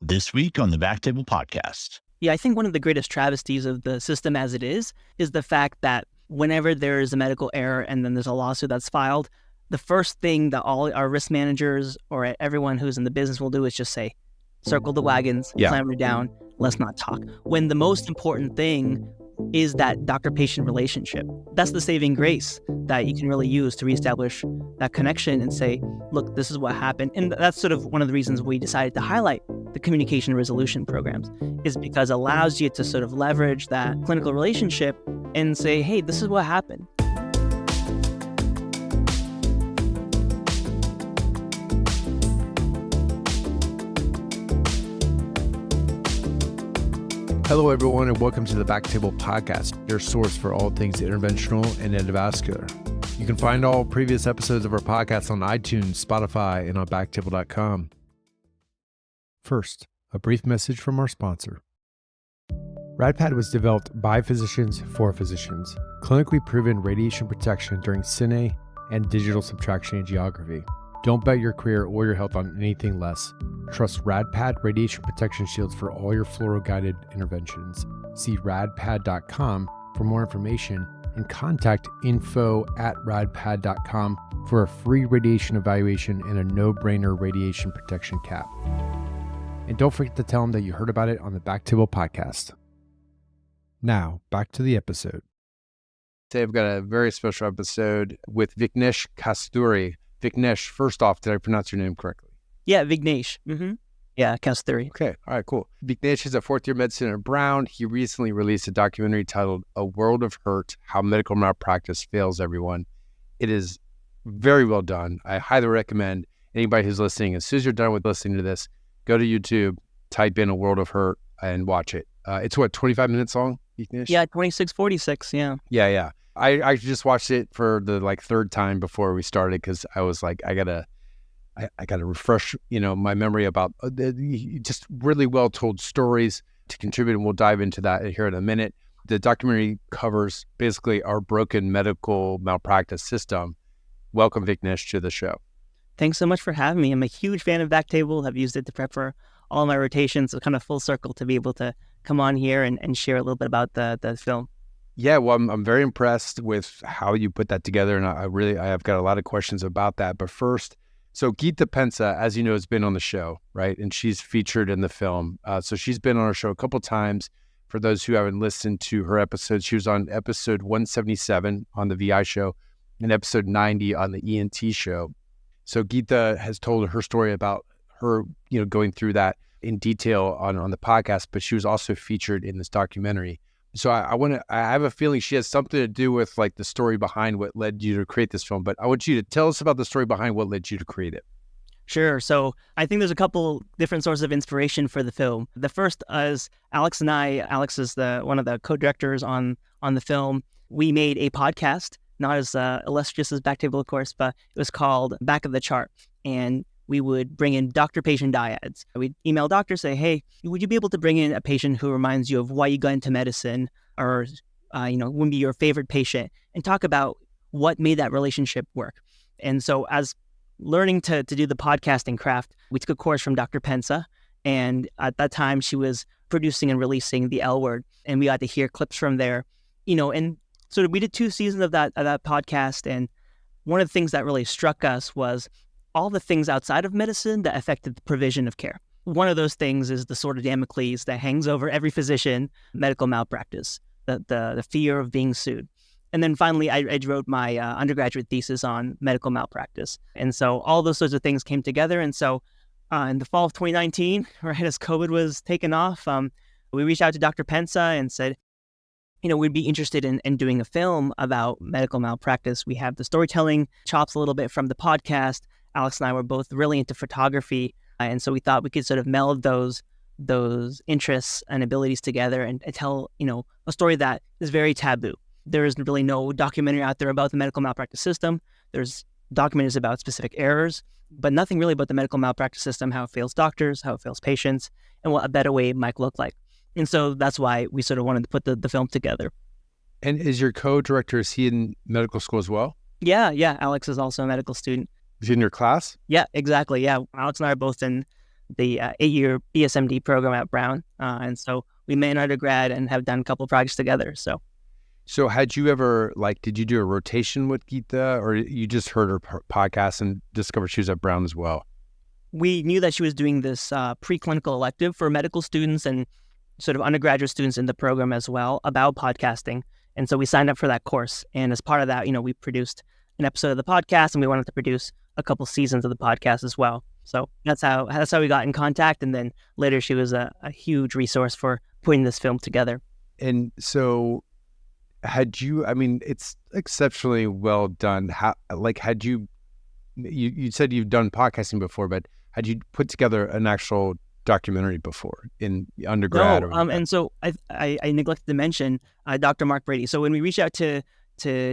This week on the BackTable podcast. Yeah, I think one of the greatest travesties of the system as it is the fact that whenever there is a medical error and then there's a lawsuit that's filed, the first thing that all our risk managers or everyone who's in the business will do is just say, circle the wagons, clamor down, let's not talk. When the most important thing is that doctor-patient relationship. That's the saving grace that you can really use to reestablish that connection and say, look, this is what happened. And that's sort of one of the reasons we decided to highlight the communication resolution programs, is because it allows you to sort of leverage that clinical relationship and say, hey, this is what happened. Hello, everyone, and welcome to the BackTable podcast, your source for all things interventional and endovascular. You can find all previous episodes of our podcast on iTunes, Spotify, and on BackTable.com. First, a brief message from our sponsor. RADPAD was developed by physicians for physicians, clinically proven radiation protection during cine and digital subtraction angiography. Don't bet your career or your health on anything less. Trust RADPAD radiation protection shields for all your fluoro-guided interventions. See radpad.com for more information and contact info@radpad.com for a free radiation evaluation and a no-brainer radiation protection cap. And don't forget to tell them that you heard about it on the BackTable podcast. Now, back to the episode. Today I've got a very special episode with Viknesh Kasthuri. Viknesh, first off, did I pronounce your name correctly? Yeah, Viknesh. Yeah, Kasthuri. Okay, all right, cool. Viknesh is a fourth-year medicine at Brown. He recently released a documentary titled A World of Hurt, How Medical Malpractice Fails Everyone. It is very well done. I highly recommend anybody who's listening, as soon as you're done with listening to this, go to YouTube, type in A World of Hurt, and watch it. It's 25 minutes long, Viknesh? Yeah, 26:46, yeah. Yeah. I just watched it for the third time before we started because I was like, I gotta refresh my memory about just really well told stories to contribute, and we'll dive into that here in a minute. The documentary covers basically our broken medical malpractice system. Welcome, Viknesh, to the show. Thanks so much for having me. I'm a huge fan of BackTable. I've used it to prep for all my rotations, so kind of full circle to be able to come on here and share a little bit about the film. Yeah, well, I'm very impressed with how you put that together, and I have got a lot of questions about that. But first, so Geeta Pensa, as you know, has been on the show, right? And she's featured in the film. So she's been on our show a couple times. For those who haven't listened to her episodes, she was on episode 177 on the VI show and episode 90 on the ENT show. So Geeta has told her story about her, going through that in detail on the podcast, but she was also featured in this documentary. So I have a feeling she has something to do with the story behind what led you to create this film, but I want you to tell us about the story behind what led you to create it. Sure. So I think there's a couple different sources of inspiration for the film. The first is Alex and I. Alex is one of the co-directors on the film. We made a podcast, not as illustrious as BackTable, of course, but it was called Back of the Chart. And we would bring in doctor-patient dyads. We'd email doctors, say, hey, would you be able to bring in a patient who reminds you of why you got into medicine or, would be your favorite patient, and talk about what made that relationship work. And so as learning to do the podcasting craft, we took a course from Dr. Pensa. And at that time, she was producing and releasing The L Word. And we got to hear clips from there, and sort of we did 2 seasons of that podcast. And one of the things that really struck us was all the things outside of medicine that affected the provision of care. One of those things is the sword of Damocles that hangs over every physician, medical malpractice, the fear of being sued. And then finally, I wrote my undergraduate thesis on medical malpractice. And so all those sorts of things came together. And so in the fall of 2019, right as COVID was taking off, we reached out to Dr. Pensa and said, we'd be interested in doing a film about medical malpractice. We have the storytelling chops a little bit from the podcast. Alex and I were both really into photography, and so we thought we could sort of meld those interests and abilities together and tell, a story that is very taboo. There is really no documentary out there about the medical malpractice system. There's documentaries about specific errors, but nothing really about the medical malpractice system, how it fails doctors, how it fails patients, and what a better way it might look like. And so that's why we sort of wanted to put the film together. And is your co-director, is he in medical school as well? Yeah. Alex is also a medical student. Is he in your class? Yeah, exactly. Yeah. Alex and I are both in the 8-year BSMD program at Brown. And so we met in undergrad and have done a couple projects together. So had you ever, did you do a rotation with Geeta, or you just heard her podcast and discovered she was at Brown as well? We knew that she was doing this preclinical elective for medical students and sort of undergraduate students in the program as well about podcasting. And so we signed up for that course. And as part of that, we produced an episode of the podcast, and we wanted to produce a couple seasons of the podcast as well. So that's how we got in contact. And then later she was a huge resource for putting this film together. And so it's exceptionally well done. Had you said you've done podcasting before, but had you put together an actual documentary before in undergrad? No, and so I neglected to mention Dr. Mark Brady. So when we reached out to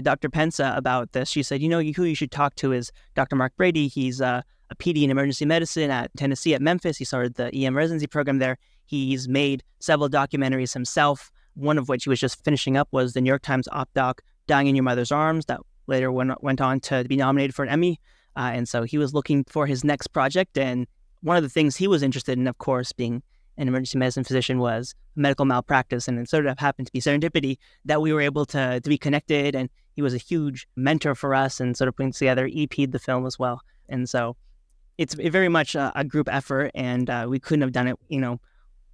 Dr. Pensa about this, she said, who you should talk to is Dr. Mark Brady. He's a PD in emergency medicine at Tennessee at Memphis. He started the EM residency program there. He's made several documentaries himself, one of which he was just finishing up was the New York Times op doc, Dying in Your Mother's Arms, that later went on to be nominated for an Emmy. And so he was looking for his next project. And one of the things he was interested in, of course, being an emergency medicine physician, was medical malpractice. And it sort of happened to be serendipity that we were able to be connected. And he was a huge mentor for us and sort of putting together, EP'd the film as well. And so it's very much a group effort. And we couldn't have done it,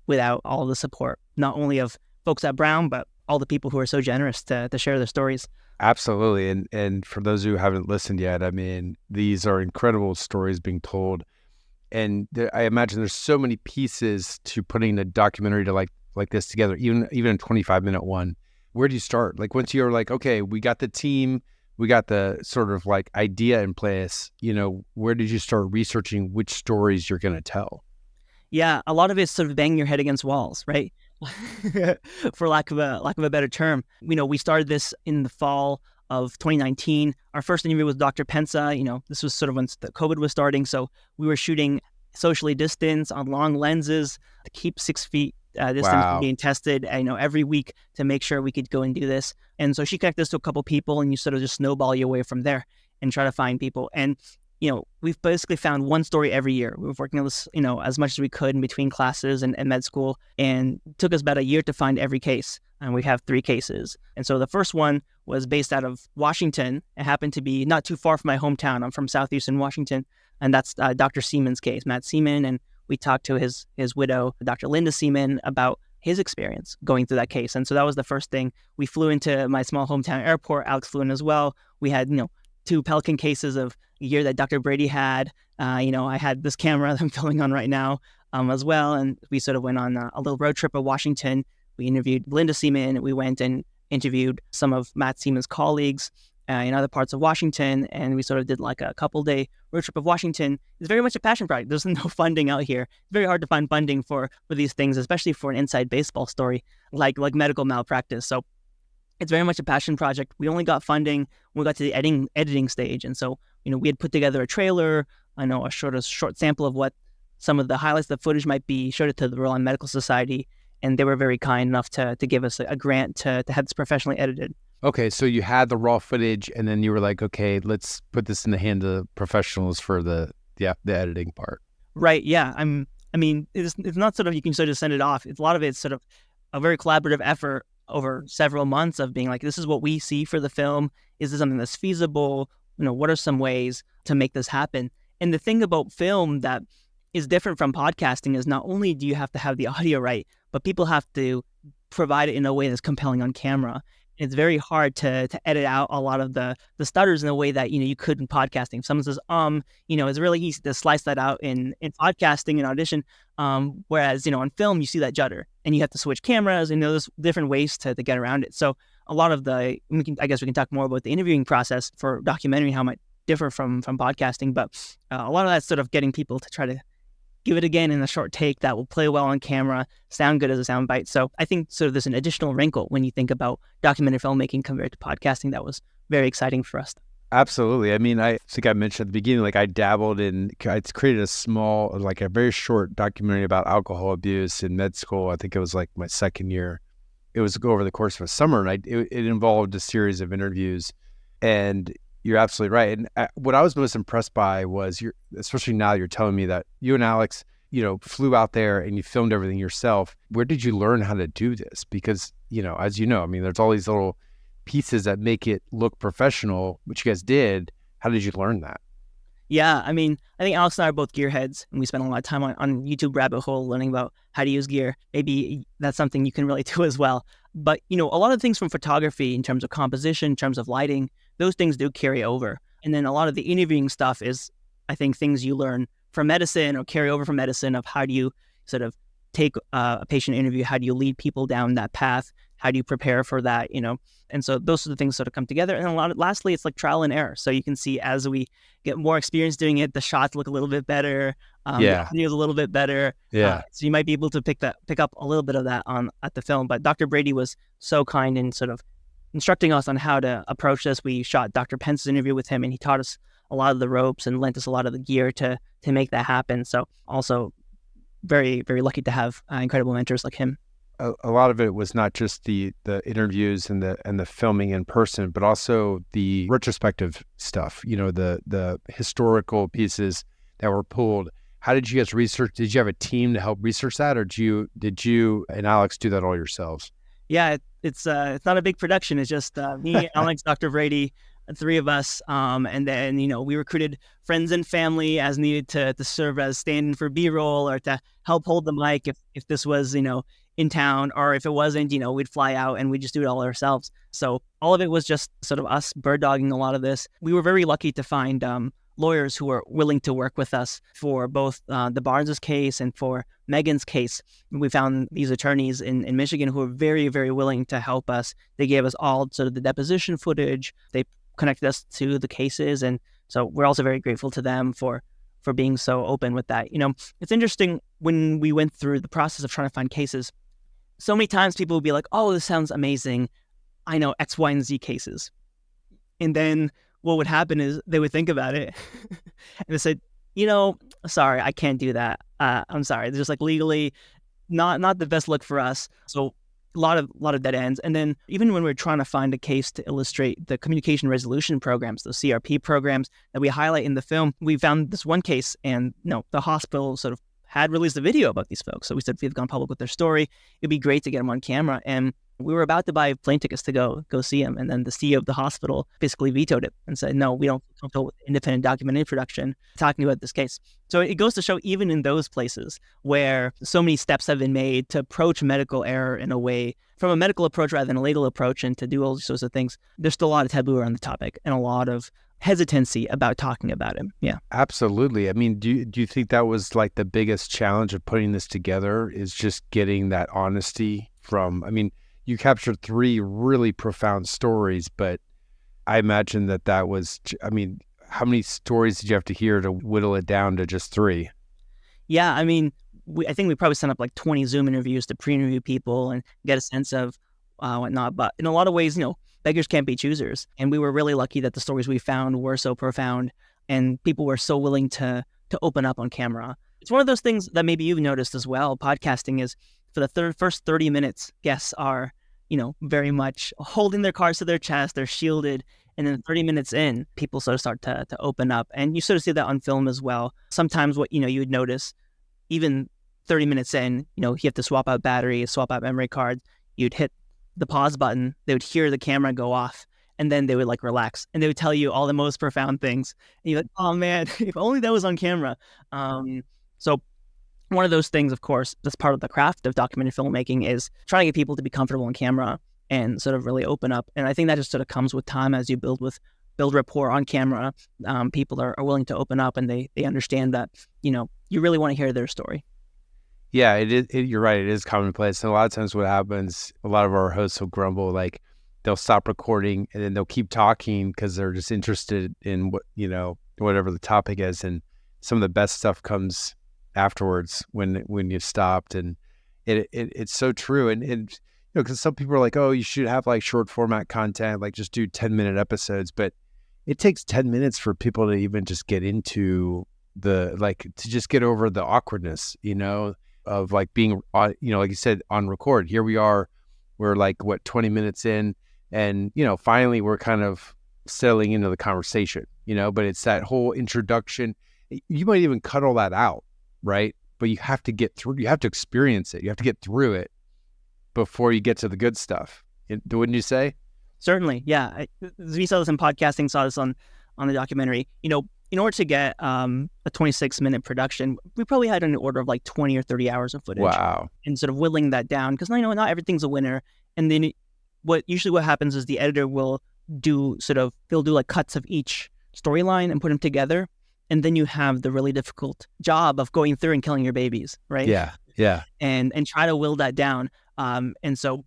without all the support, not only of folks at Brown, but all the people who are so generous to share their stories. Absolutely. And for those who haven't listened yet, these are incredible stories being told. And I imagine there's so many pieces to putting a documentary to like this together, even a 25-minute one. Where do you start? Once you're okay, we got the team, we got the sort of idea in place, where did you start researching which stories you're going to tell? Yeah, a lot of it's sort of banging your head against walls, right? For lack of a better term. We started this in the fall of 2019. Our first interview was Dr. Pensa. This was sort of when the COVID was starting. So we were shooting socially distanced on long lenses to keep 6 feet distance from being tested, every week to make sure we could go and do this. And so she connected us to a couple people, and you sort of just snowball your way from there and try to find people. And we've basically found one story every year. We were working on this, as much as we could in between classes and med school, and it took us about a year to find every case. And we have 3 cases. And so the first one was based out of Washington. It happened to be not too far from my hometown. I'm from Southeastern Washington. And that's Dr. Seaman's case, Matt Seaman. And we talked to his widow, Dr. Linda Seaman, about his experience going through that case. And so that was the first thing. We flew into my small hometown airport. Alex flew in as well. We had, 2 Pelican cases of a year that Dr. Brady had. I had this camera that I'm filming on right now as well. And we sort of went on a little road trip of Washington. We interviewed Linda Seaman. We went and interviewed some of Matt Seaman's colleagues in other parts of Washington. And we sort of did a couple-day road trip of Washington. It's very much a passion project. There's no funding out here. It's very hard to find funding for these things, especially for an inside baseball story like medical malpractice. So it's very much a passion project. We only got funding when we got to the editing stage. And so, we had put together a trailer, a short sample of what some of the highlights of the footage might be, showed it to the Rhode Island Medical Society, and they were very kind enough to give us a grant to have this professionally edited. Okay, so you had the raw footage, and then you were like, okay, let's put this in the hands of professionals for the editing part. Right, yeah. It's not sort of, you can sort of send it off. A lot of it's sort of a very collaborative effort over several months of being this is what we see for the film. Is this something that's feasible? What are some ways to make this happen? And the thing about film that is different from podcasting is not only do you have to have the audio right, but people have to provide it in a way that's compelling on camera. It's very hard to edit out a lot of the stutters in a way that, you could in podcasting. If someone says, it's really easy to slice that out in podcasting and Audition. Whereas, on film, you see that judder and you have to switch cameras and there's different ways to get around it. So a lot of I guess we can talk more about the interviewing process for documentary, how it might differ from podcasting, but a lot of that's sort of getting people to try to give it again in a short take that will play well on camera, sound good as a sound bite. So I think sort of there's an additional wrinkle when you think about documentary filmmaking compared to podcasting that was very exciting for us. Absolutely. I think I mentioned at the beginning, I dabbled in, I created a small, a very short documentary about alcohol abuse in med school. I think it was my second year. It was over the course of a summer, and it involved a series of interviews. And you're absolutely right. And what I was most impressed by was, especially now you're telling me that you and Alex, flew out there and you filmed everything yourself. Where did you learn how to do this? Because, as you know, I mean, there's all these little pieces that make it look professional, which you guys did. How did you learn that? Yeah, I mean, I think Alex and I are both gearheads, and we spend a lot of time on YouTube rabbit hole learning about how to use gear. Maybe that's something you can relate to as well. But, a lot of things from photography in terms of composition, in terms of lighting, those things do carry over. And then a lot of the interviewing stuff is, I think, things you learn from medicine or carry over from medicine of how do you sort of take a patient interview, how do you lead people down that path, how do you prepare for that, And so those are the things sort of come together. And lastly, it's like trial and error. So you can see as we get more experience doing it, the shots look a little bit better. The audio is a little bit better. So you might be able to pick up a little bit of that at the film. But Dr. Brady was so kind in sort of instructing us on how to approach this. We shot Dr. Pence's interview with him, and he taught us a lot of the ropes and lent us a lot of the gear to make that happen. So also very, very lucky to have incredible mentors like him. A lot of it was not just the interviews and the filming in person, but also the retrospective stuff, the historical pieces that were pulled. How did you guys research? Did you have a team to help research that, or did you and Alex do that all yourselves? Yeah, it's not a big production. It's just me, Alex, Dr. Brady, three of us. And then, we recruited friends and family as needed to serve as stand-in for B-roll or to help hold the mic if this was, in town, or if it wasn't, we'd fly out and we'd just do it all ourselves. So all of it was just sort of us bird dogging a lot of this. We were very lucky to find lawyers who were willing to work with us for both the Barnes's case and for Megan's case. We found these attorneys in Michigan who were very, very willing to help us. They gave us all sort of the deposition footage. They connected us to the cases. And so we're also very grateful to them for being so open with that. It's interesting when we went through the process of trying to find cases. So many times people would be like, oh, this sounds amazing. I know X, Y, and Z cases. And then what would happen is they would think about it and they said, sorry, I can't do that. I'm sorry. It's just like legally not the best look for us. So a lot of dead ends. And then even when we're trying to find a case to illustrate the communication resolution programs, those CRP programs that we highlight in the film, we found this one case and the hospital sort of had released a video about these folks. So we said, if they've gone public with their story, it'd be great to get them on camera. And we were about to buy plane tickets to go see him. And then the CEO of the hospital basically vetoed it and said, no, we don't feel comfortable with independent documentary production talking about this case. So it goes to show even in those places where so many steps have been made to approach medical error in a way, from a medical approach rather than a legal approach, and to do all sorts of things, there's still a lot of taboo around the topic and a lot of hesitancy about talking about him. Yeah, absolutely. I mean, do you think that was like the biggest challenge of putting this together, is just getting that honesty from, you captured 3 really profound stories, but I imagine that was, how many stories did you have to hear to whittle it down to just 3? Yeah, I think we probably sent up like 20 Zoom interviews to pre-interview people and get a sense of whatnot. But in a lot of ways, beggars can't be choosers. And we were really lucky that the stories we found were so profound and people were so willing to open up on camera. It's one of those things that maybe you've noticed as well. Podcasting is, for the first 30 minutes, guests are, very much holding their cards to their chest. They're shielded. And then 30 minutes in, people sort of start to open up. And you sort of see that on film as well. Sometimes what, you would notice, even 30 minutes in, you have to swap out batteries, swap out memory cards. You'd hit the pause button, they would hear the camera go off, and then they would like relax and they would tell you all the most profound things. And you're like, oh man, if only that was on camera. So one of those things, of course, that's part of the craft of documentary filmmaking, is trying to get people to be comfortable on camera and sort of really open up. And I think that just sort of comes with time as you build rapport on camera. People are willing to open up and they understand that, you really want to hear their story. Yeah, it is. You're right. It is commonplace. And a lot of times what happens, a lot of our hosts will grumble, like they'll stop recording and then they'll keep talking because they're just interested in what, whatever the topic is. And some of the best stuff comes afterwards when you've stopped. And it's so true. And because some people are like, oh, you should have like short format content, like just do 10-minute episodes. But it takes 10 minutes for people to even just get into to just get over the awkwardness, of like being on, like you said, on record. Here we are, we're like 20 minutes in, and finally we're kind of settling into the conversation, but it's that whole introduction. You might even cut all that out, right? but you have to get through, you have to experience it. You have to get through it before you get to the good stuff. Wouldn't you say? Certainly. Yeah. We saw this in podcasting, saw this on the documentary. You know, in order to get a 26-minute production, we probably had an order of like 20 or 30 hours of footage. Wow. And sort of whittling that down, because not everything's a winner. And then what happens is the editor will they'll do like cuts of each storyline and put them together. And then you have the really difficult job of going through and killing your babies, right? Yeah. Yeah. And try to will that down. And so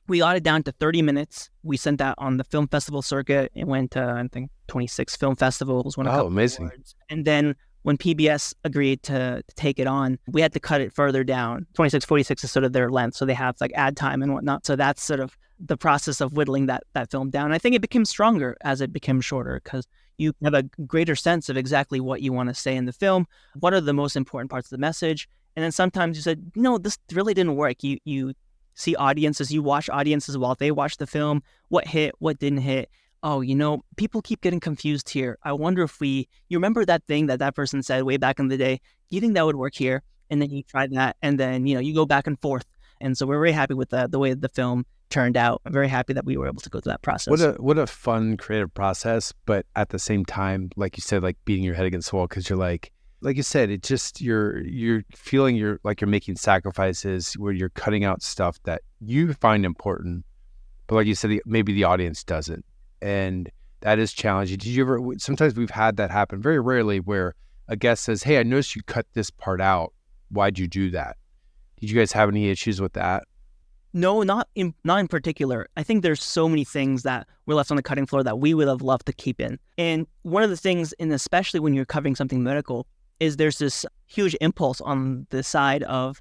we got it down to 30 minutes. We sent that on the film festival circuit. It went to, I think, 26 film festivals. Won a couple amazing. awards. And then when PBS agreed to take it on, we had to cut it further down. 26, 46 is sort of their length. So they have like ad time and whatnot. So that's sort of the process of whittling that film down. I think it became stronger as it became shorter, because you have a greater sense of exactly what you want to say in the film. What are the most important parts of the message? And then sometimes you said, no, this really didn't work. You see audiences, you watch audiences while they watch the film, what hit, what didn't hit. Oh, people keep getting confused here. I wonder if you remember that thing that person said way back in the day, do you think that would work here? And then you try that, and then, you go back and forth. And so we're very happy with the way the film turned out. I'm very happy that we were able to go through that process. What a fun creative process, but at the same time, like you said, like beating your head against the wall, because you're like you said, it just you're feeling you're making sacrifices where you're cutting out stuff that you find important, but like you said, maybe the audience doesn't, and that is challenging. Did you ever? Sometimes we've had that happen, very rarely, where a guest says, "Hey, I noticed you cut this part out. Why'd you do that?" Did you guys have any issues with that? No, not in particular. I think there's so many things that were left on the cutting floor that we would have loved to keep in. And one of the things, and especially when you're covering something medical, is there's this huge impulse on the side of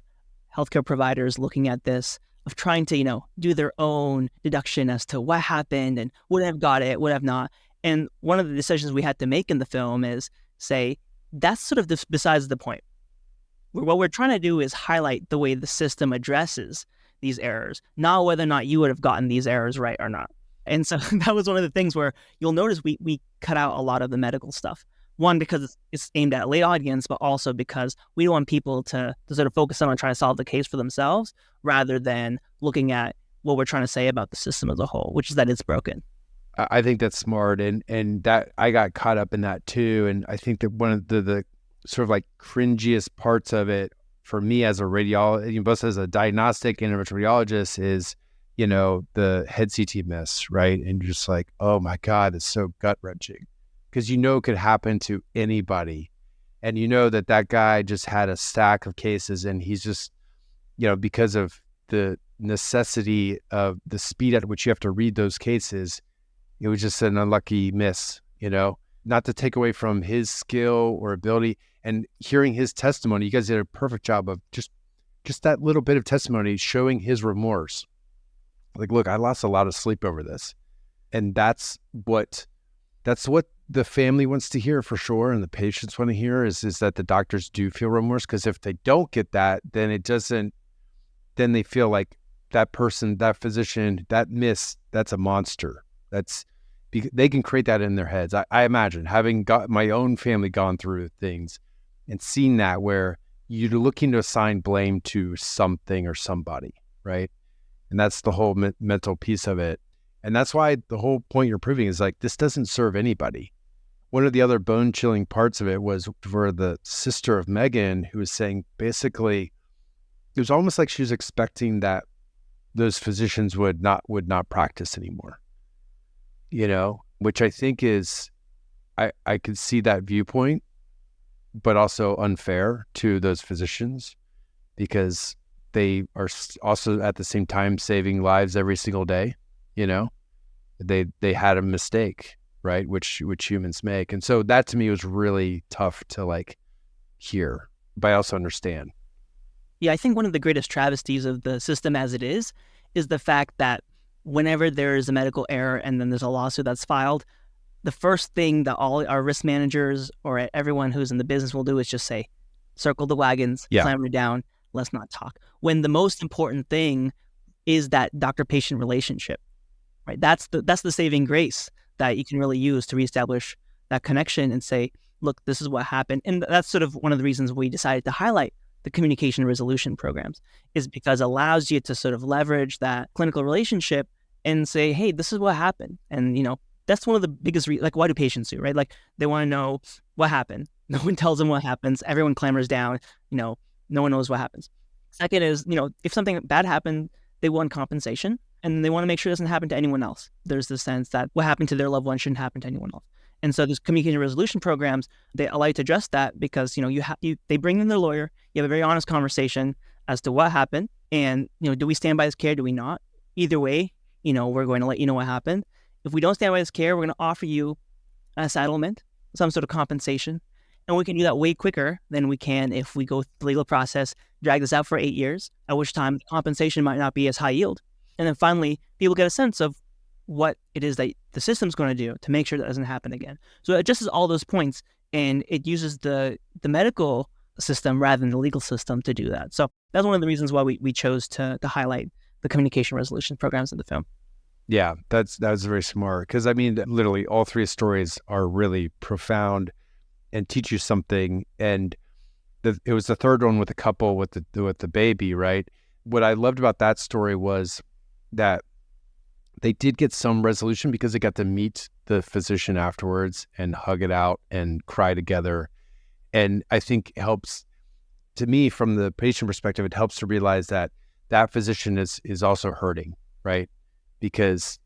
healthcare providers looking at this, of trying to, do their own deduction as to what happened and would have got it, would have not. And one of the decisions we had to make in the film is say, that's sort of besides the point. What we're trying to do is highlight the way the system addresses these errors, not whether or not you would have gotten these errors right or not. And so that was one of the things where you'll notice we cut out a lot of the medical stuff. One, because it's aimed at a lay audience, but also because we don't want people to sort of focus on trying to solve the case for themselves, rather than looking at what we're trying to say about the system as a whole, which is that it's broken. I think that's smart, and that I got caught up in that too. And I think that one of the sort of like cringiest parts of it for me as a radiologist, both as a diagnostic and interventional radiologist, is the head CT miss, right? And you're just like, oh my God, it's so gut wrenching, because it could happen to anybody, and that guy just had a stack of cases, and he's just because of the necessity of the speed at which you have to read those cases, it was just an unlucky miss, not to take away from his skill or ability. And hearing his testimony, you guys did a perfect job of just that little bit of testimony showing his remorse. Like, look, I lost a lot of sleep over this. And that's what the family wants to hear, for sure, and the patients want to hear is that the doctors do feel remorse, because if they don't get that, then they feel like that person, that physician, that miss, that's a monster. They can create that in their heads. I imagine, having got my own family gone through things and seen that, where you're looking to assign blame to something or somebody, right? And that's the whole mental piece of it. And that's why the whole point you're proving is like, this doesn't serve anybody. One of the other bone-chilling parts of it was for the sister of Megan, who was saying basically, it was almost like she was expecting that those physicians would not practice anymore, which I think is, I could see that viewpoint, but also unfair to those physicians, because they are also at the same time saving lives every single day. They had a mistake, right? Which humans make. And so that to me was really tough to hear, but I also understand. Yeah, I think one of the greatest travesties of the system as it is the fact that whenever there is a medical error and then there's a lawsuit that's filed, the first thing that all our risk managers or everyone who's in the business will do is just say, circle the wagons, slam it down, let's not talk. When the most important thing is that doctor-patient relationship, right? That's the saving grace that you can really use to reestablish that connection and say, look, this is what happened. And that's sort of one of the reasons we decided to highlight the communication resolution programs, is because it allows you to sort of leverage that clinical relationship and say, hey, this is what happened. And, that's one of the biggest, like, why do patients sue, right? Like, they want to know what happened. No one tells them what happens. Everyone clambers down, no one knows what happens. Second is, if something bad happened, they want compensation and they want to make sure it doesn't happen to anyone else. There's the sense that what happened to their loved one shouldn't happen to anyone else. And so these communication resolution programs, they allow you to address that because, they bring in their lawyer, you have a very honest conversation as to what happened. And, do we stand by this care? Do we not? Either way, we're going to let you know what happened. If we don't stand by this care, we're going to offer you a settlement, some sort of compensation. And we can do that way quicker than we can if we go through the legal process, drag this out for 8 years, at which time the compensation might not be as high yield. And then finally, people get a sense of what it is that the system's going to do to make sure that doesn't happen again. So it addresses all those points, and it uses the medical system rather than the legal system to do that. So that's one of the reasons why we chose to highlight the communication resolution programs in the film. Yeah, that was very smart, because literally all three stories are really profound and teach you something. And it was the third one with the couple with the baby, right? What I loved about that story was that they did get some resolution because they got to meet the physician afterwards and hug it out and cry together. And I think it helps, to me, from the patient perspective, it helps to realize that physician is also hurting, right? Because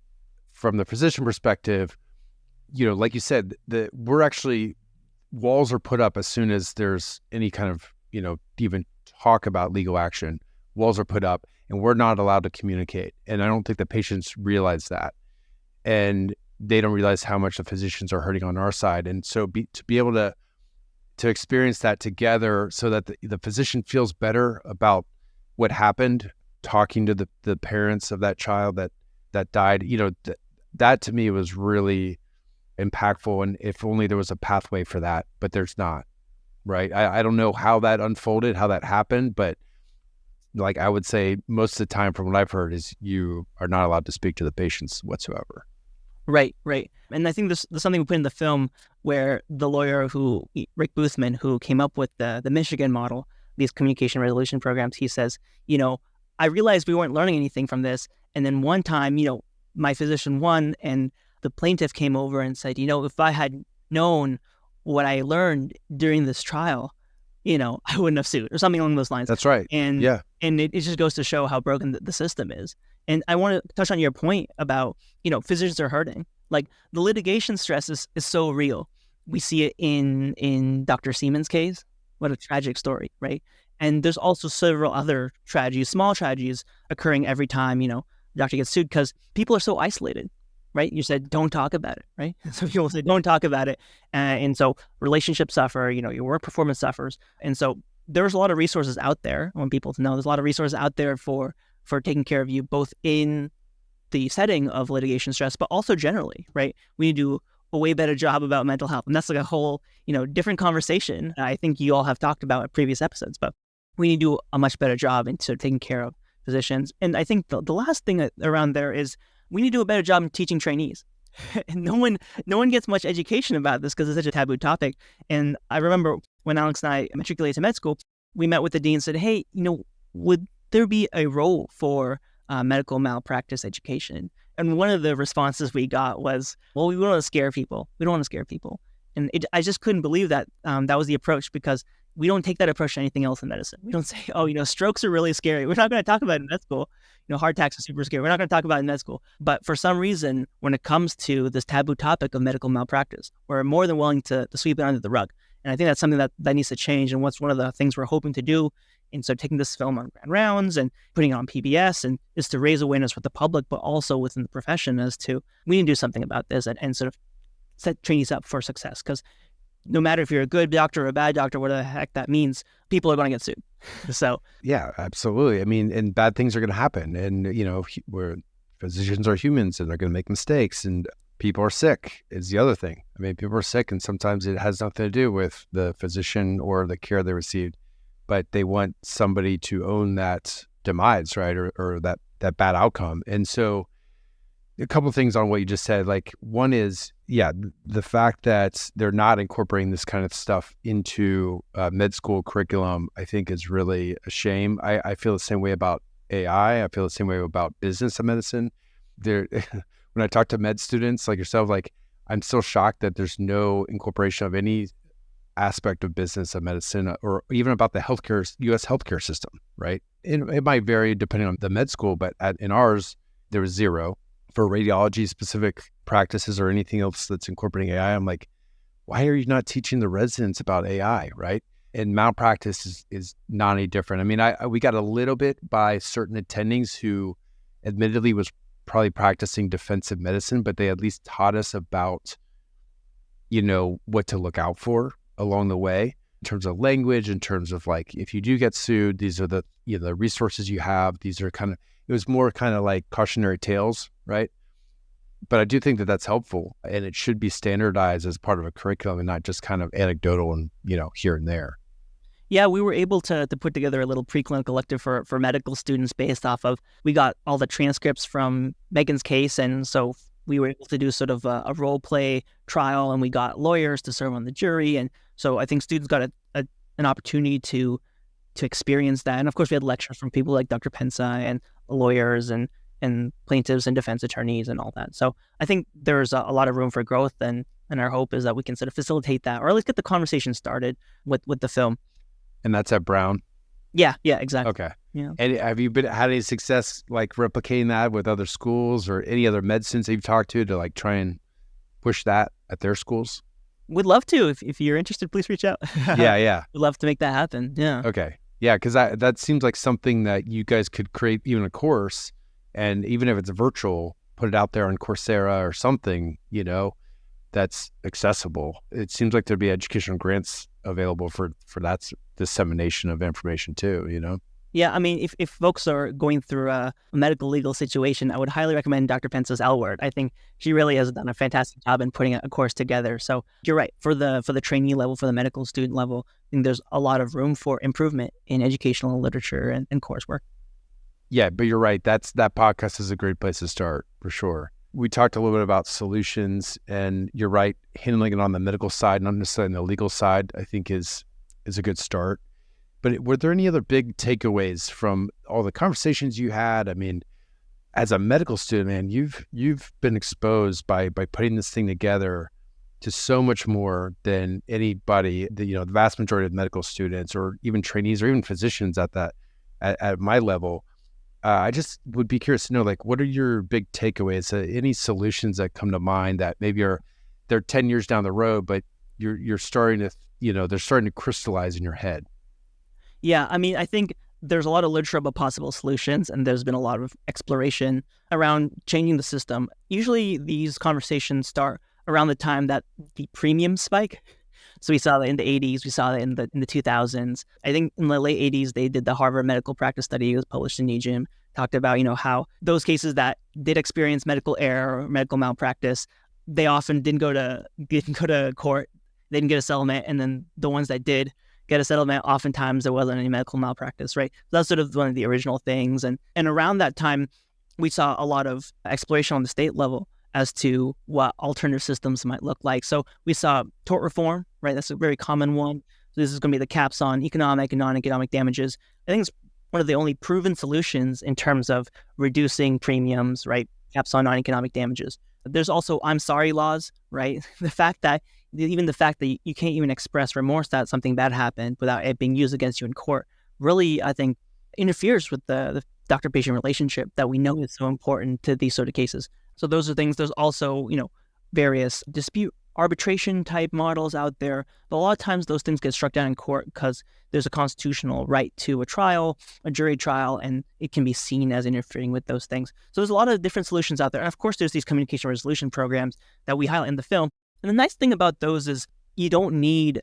from the physician perspective, like you said, we're actually, walls are put up as soon as there's any kind of, even talk about legal action. Walls are put up and we're not allowed to communicate. And I don't think the patients realize that. And they don't realize how much the physicians are hurting on our side. And so to be able to experience that together so that the physician feels better about what happened, talking to the parents of that child that died, that to me was really impactful. And if only there was a pathway for that, but there's not, right? I don't know how that unfolded, how that happened, but like I would say most of the time from what I've heard is you are not allowed to speak to the patients whatsoever. Right. And I think there's something we put in the film where the lawyer Rick Boothman, who came up with the Michigan model, these communication resolution programs, he says, I realized we weren't learning anything from this. And then one time, my physician won and the plaintiff came over and said, if I had known what I learned during this trial, I wouldn't have sued, or something along those lines. That's right. And yeah. And it just goes to show how broken the system is. And I want to touch on your point about, physicians are hurting. Like, the litigation stress is so real. We see it in Dr. Seaman's case. What a tragic story, right? And there's also several other tragedies, small tragedies occurring every time, the doctor gets sued, because people are so isolated, right? You said, don't talk about it, right? So people say, don't talk about it. And so relationships suffer, your work performance suffers. And so there's a lot of resources out there. I want people to know there's a lot of resources out there for taking care of you, both in the setting of litigation stress, but also generally, right? We need to do a way better job about mental health. And that's like a whole, different conversation I think you all have talked about in previous episodes, but we need to do a much better job in sort of taking care of physicians. And I think the last thing around there is we need to do a better job in teaching trainees. And no one gets much education about this because it's such a taboo topic. And I remember when Alex and I matriculated to med school, we met with the dean and said, hey, would there be a role for medical malpractice education? And one of the responses we got was, well, we don't want to scare people. We don't want to scare people. And I just couldn't believe that that was the approach, because we don't take that approach to anything else in medicine. We don't say, strokes are really scary. We're not going to talk about it in med school. Heart attacks are super scary. We're not going to talk about it in med school. But for some reason, when it comes to this taboo topic of medical malpractice, we're more than willing to sweep it under the rug. And I think that's something that needs to change. And what's one of the things we're hoping to do, and so taking this film on grand rounds and putting it on PBS, and is to raise awareness with the public, but also within the profession, as to we need to do something about this and sort of set trainees up for success. Because no matter if you're a good doctor or a bad doctor, whatever the heck that means, people are going to get sued. So yeah, absolutely. And bad things are going to happen. And, where physicians are humans and they're going to make mistakes, and people are sick is the other thing. People are sick, and sometimes it has nothing to do with the physician or the care they received, but they want somebody to own that demise, right? Or that bad outcome. And so a couple of things on what you just said, like one is, the fact that they're not incorporating this kind of stuff into med school curriculum, I think is really a shame. I feel the same way about AI. I feel the same way about business and medicine. When I talk to med students like yourself, like I'm still shocked that there's no incorporation of any aspect of business and medicine, or even about the U.S. healthcare system, right? It might vary depending on the med school, but in ours, there was zero. For radiology specific practices or anything else that's incorporating AI, I'm like, why are you not teaching the residents about AI, right? And malpractice is not any different. I mean, we got a little bit by certain attendings who admittedly was probably practicing defensive medicine, but they at least taught us about, what to look out for along the way in terms of language, in terms of like, if you do get sued, these are the resources you have. These are it was more kind of like cautionary tales, right? But I do think that that's helpful, and it should be standardized as part of a curriculum and not just kind of anecdotal and, here and there. Yeah, we were able to put together a little preclinical elective for medical students based off of, we got all the transcripts from Megan's case, and so we were able to do sort of a role play trial, and we got lawyers to serve on the jury, and so I think students got an opportunity to experience that. And of course, we had lectures from people like Dr. Pensa and lawyers and plaintiffs and defense attorneys and all that. So I think there's a lot of room for growth, and our hope is that we can sort of facilitate that, or at least get the conversation started with the film. And that's at Brown? Yeah, exactly. Okay. Yeah. And have you had any success like replicating that with other schools or any other med students that you've talked to like try and push that at their schools? Would love to. If you're interested, please reach out. Yeah. We'd love to make that happen. Yeah. Okay. Yeah, because that seems like something that you guys could create even a course, and even if it's virtual, put it out there on Coursera or something, that's accessible. It seems like there'd be educational grants available for that dissemination of information too, Yeah, I mean, if folks are going through a medical legal situation, I would highly recommend Dr. Pensa's L Word. I think she really has done a fantastic job in putting a course together. So you're right, for the trainee level, for the medical student level, I think there's a lot of room for improvement in educational literature and coursework. Yeah, but you're right. That podcast is a great place to start for sure. We talked a little bit about solutions, and you're right, handling it on the medical side, not necessarily on the legal side, I think is a good start. But were there any other big takeaways from all the conversations you had? I mean, as a medical student, man, you've been exposed by putting this thing together to so much more than anybody. The vast majority of medical students, or even trainees, or even physicians at my level. I just would be curious to know, like, what are your big takeaways? Any solutions that come to mind that maybe they're 10 years down the road, but you're starting to, they're starting to crystallize in your head. Yeah, I mean, I think there's a lot of literature about possible solutions, and there's been a lot of exploration around changing the system. Usually these conversations start around the time that the premiums spike. So we saw that in the 80s, we saw that in the 2000s. I think in the late 80s, they did the Harvard Medical Practice Study. It was published in NEJM, talked about, how those cases that did experience medical error or medical malpractice, they often didn't go to court, they didn't get a settlement, and then the ones that did get a settlement, oftentimes there wasn't any medical malpractice, right? So that's sort of one of the original things. And around that time, we saw a lot of exploration on the state level as to what alternative systems might look like. So we saw tort reform, right? That's a very common one. So this is going to be the caps on economic and non-economic damages. I think it's one of the only proven solutions in terms of reducing premiums, right? Caps on non-economic damages. There's also I'm sorry laws, right? The fact that you can't even express remorse that something bad happened without it being used against you in court really, I think, interferes with the doctor-patient relationship that we know is so important to these sort of cases. So those are things. There's also, various dispute arbitration type models out there. But a lot of times those things get struck down in court because there's a constitutional right to a trial, a jury trial, and it can be seen as interfering with those things. So there's a lot of different solutions out there. And of course, there's these communication resolution programs that we highlight in the film. And the nice thing about those is you don't need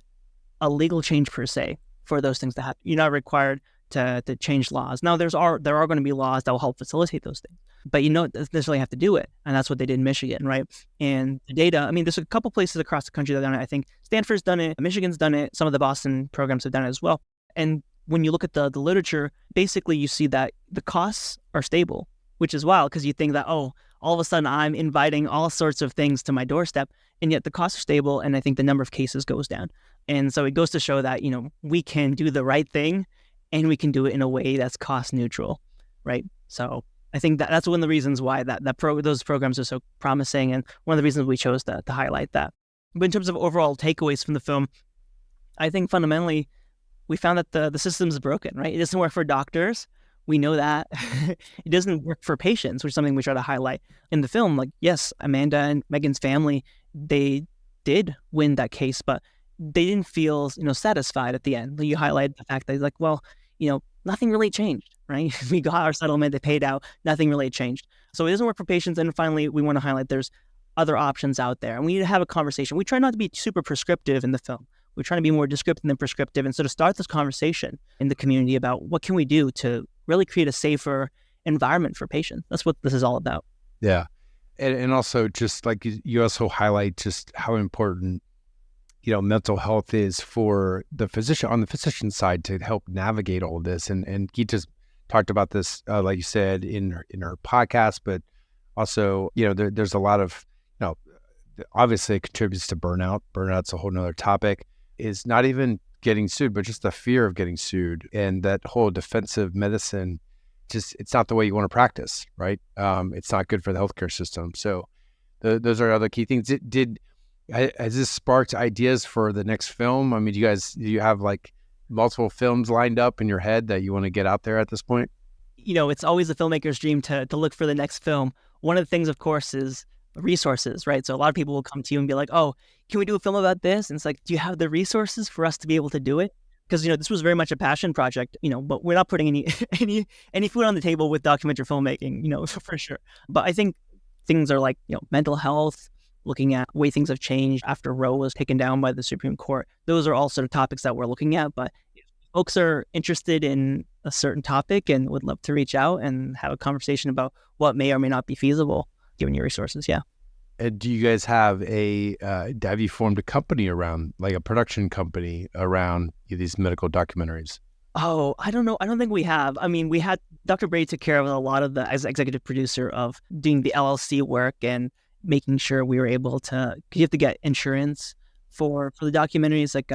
a legal change per se for those things to happen. You're not required to change laws. Now, there are going to be laws that will help facilitate those things, but you don't necessarily have to do it. And that's what they did in Michigan, right? And the data, I mean, there's a couple places across the country that have done it. I think Stanford's done it, Michigan's done it, some of the Boston programs have done it as well. And when you look at the literature, basically you see that the costs are stable, which is wild because you think that, all all of a sudden I'm inviting all sorts of things to my doorstep, and yet the costs are stable, and I think the number of cases goes down. And so it goes to show that, we can do the right thing, and we can do it in a way that's cost neutral, right? So I think that's one of the reasons why those programs are so promising, and one of the reasons we chose to highlight that. But in terms of overall takeaways from the film, I think fundamentally we found that the system is broken, right? It doesn't work for doctors. We know that. It doesn't work for patients, which is something we try to highlight in the film. Like, yes, Amanda and Megan's family, they did win that case, but they didn't feel, satisfied at the end. You highlight the fact that it's like, well, nothing really changed, right? We got our settlement, they paid out, nothing really changed. So it doesn't work for patients. And finally, we want to highlight there's other options out there, and we need to have a conversation. We try not to be super prescriptive in the film. We're trying to be more descriptive than prescriptive, and sort of start this conversation in the community about what can we do to really create a safer environment for patients. That's what this is all about. Yeah. And also just like you also highlight just how important, mental health is for the physician on the physician side to help navigate all of this. And Geet just talked about this, like you said, in her podcast, but also, there's a lot of, obviously it contributes to burnout. Burnout's a whole nother topic. Is not even getting sued, but just the fear of getting sued and that whole defensive medicine, it's not the way you want to practice, right? It's not good for the healthcare system. So those are other key things. Has this sparked ideas for the next film? I mean, do you have like multiple films lined up in your head that you want to get out there at this point? It's always a filmmaker's dream to look for the next film. One of the things, of course, is resources, right? So a lot of people will come to you and be like, oh, can we do a film about this? And it's like, do you have the resources for us to be able to do it? Because, this was very much a passion project, but we're not putting any food on the table with documentary filmmaking, for sure. But I think things are like, mental health, looking at way things have changed after Roe was taken down by the Supreme Court. Those are all sort of topics that we're looking at. But if folks are interested in a certain topic and would love to reach out and have a conversation about what may or may not be feasible, given your resources, yeah. And do you guys have have you formed a company around, like a production company around these medical documentaries? Oh, I don't know. I don't think we have. I mean, we had Dr. Brady took care of a lot of the, as executive producer, of doing the LLC work and making sure we were able to, because you have to get insurance for the documentaries, like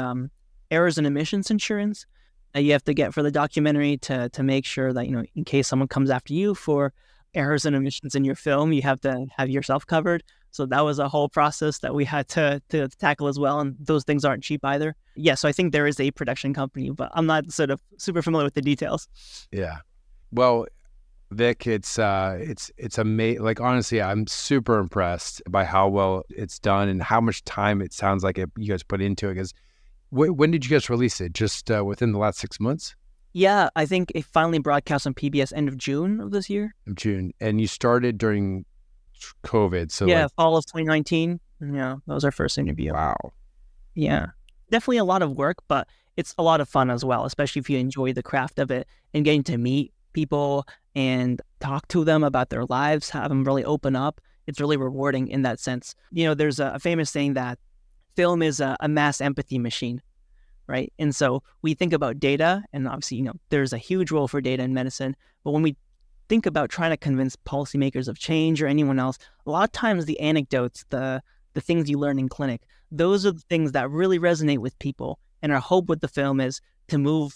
errors and omissions insurance that you have to get for the documentary to make sure that, in case someone comes after you for errors and omissions in your film, you have to have yourself covered. So that was a whole process that we had to tackle as well. And those things aren't cheap either. Yeah, so I think there is a production company, but I'm not sort of super familiar with the details. Yeah. Well, Vic, it's amazing. Like, honestly, I'm super impressed by how well it's done and how much time it sounds like you guys put into it. Because when did you guys release it? Just within the last 6 months? Yeah, I think it finally broadcast on PBS end of June of this year. Of June. And you started during COVID. So yeah, fall of 2019. Yeah, that was our first interview. Wow. Yeah. Definitely a lot of work, but it's a lot of fun as well, especially if you enjoy the craft of it and getting to meet people and talk to them about their lives, have them really open up. It's really rewarding in that sense. There's a famous saying that film is a mass empathy machine, right? And so we think about data, and obviously, there's a huge role for data in medicine. But when we think about trying to convince policymakers of change or anyone else, a lot of times the anecdotes, the things you learn in clinic, those are the things that really resonate with people. And our hope with the film is to move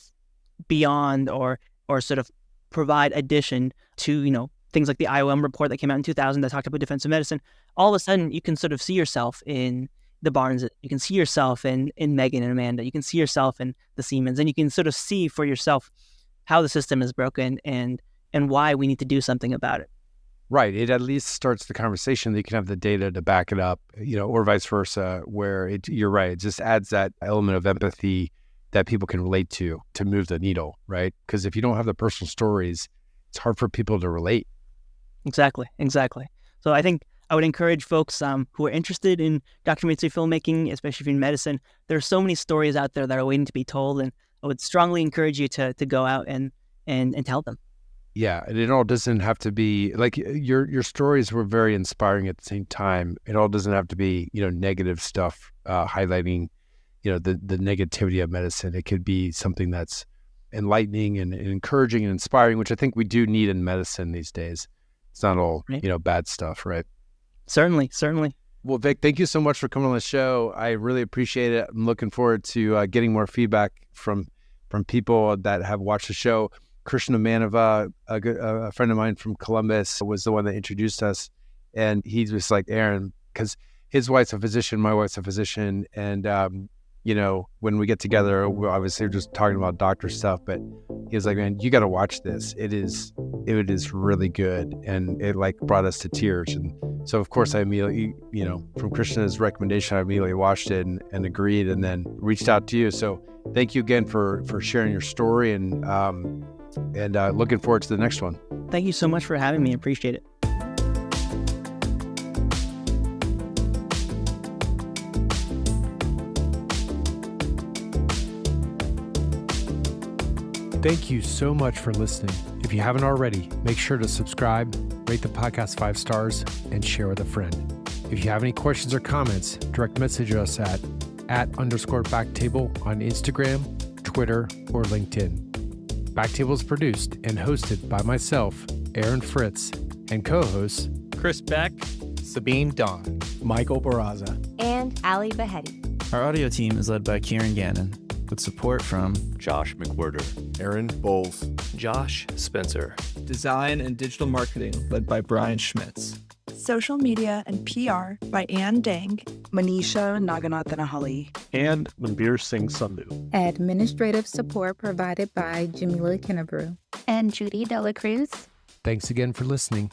beyond or sort of provide addition to, things like the IOM report that came out in 2000 that talked about defensive medicine. All of a sudden, you can sort of see yourself in the Barnes, you can see yourself in Megan and Amanda, you can see yourself in the Siemens, and you can sort of see for yourself how the system is broken and why we need to do something about it. Right. It at least starts the conversation that you can have the data to back it up, or vice versa, where you're right. It just adds that element of empathy that people can relate to move the needle, right? Because if you don't have the personal stories, it's hard for people to relate. Exactly. So I think I would encourage folks who are interested in documentary filmmaking, especially in medicine. There are so many stories out there that are waiting to be told, and I would strongly encourage you to go out and tell them. Yeah, and it all doesn't have to be like your stories were very inspiring at the same time. It all doesn't have to be negative stuff highlighting the negativity of medicine. It could be something that's enlightening and encouraging and inspiring, which I think we do need in medicine these days. It's not all, Right. bad stuff, right? Certainly. Well, Vic, thank you so much for coming on the show. I really appreciate it. I'm looking forward to getting more feedback from people that have watched the show. Krishna Manava, a friend of mine from Columbus, was the one that introduced us. And he was like, Aaron, because his wife's a physician, my wife's a physician. And, when we get together, we're obviously just talking about doctor stuff. But he was like, man, you got to watch this. It is really good. And it like brought us to tears. And so, of course, I immediately, from Krishna's recommendation, I immediately watched it and agreed and then reached out to you. So thank you again for sharing your story and looking forward to the next one. Thank you so much for having me. I appreciate it. Thank you so much for listening. If you haven't already, make sure to subscribe, rate the podcast 5 stars, and share with a friend. If you have any questions or comments, direct message us at @_BackTable on Instagram, Twitter, or LinkedIn. BackTable is produced and hosted by myself, Aaron Fritz, and co-hosts Chris Beck, Sabine Dawn, Michael Barraza, and Ali Behetti. Our audio team is led by Kieran Gannon, with support from Josh McWhirter, Aaron Bowles, Josh Spencer. Design and digital marketing led by Brian Schmitz. Social media and PR by Ann Dang, Manisha Naganathanahali, and Manbir Singh Sandhu. Administrative support provided by Jamila Kennebrew and Judy Dela Cruz. Thanks again for listening.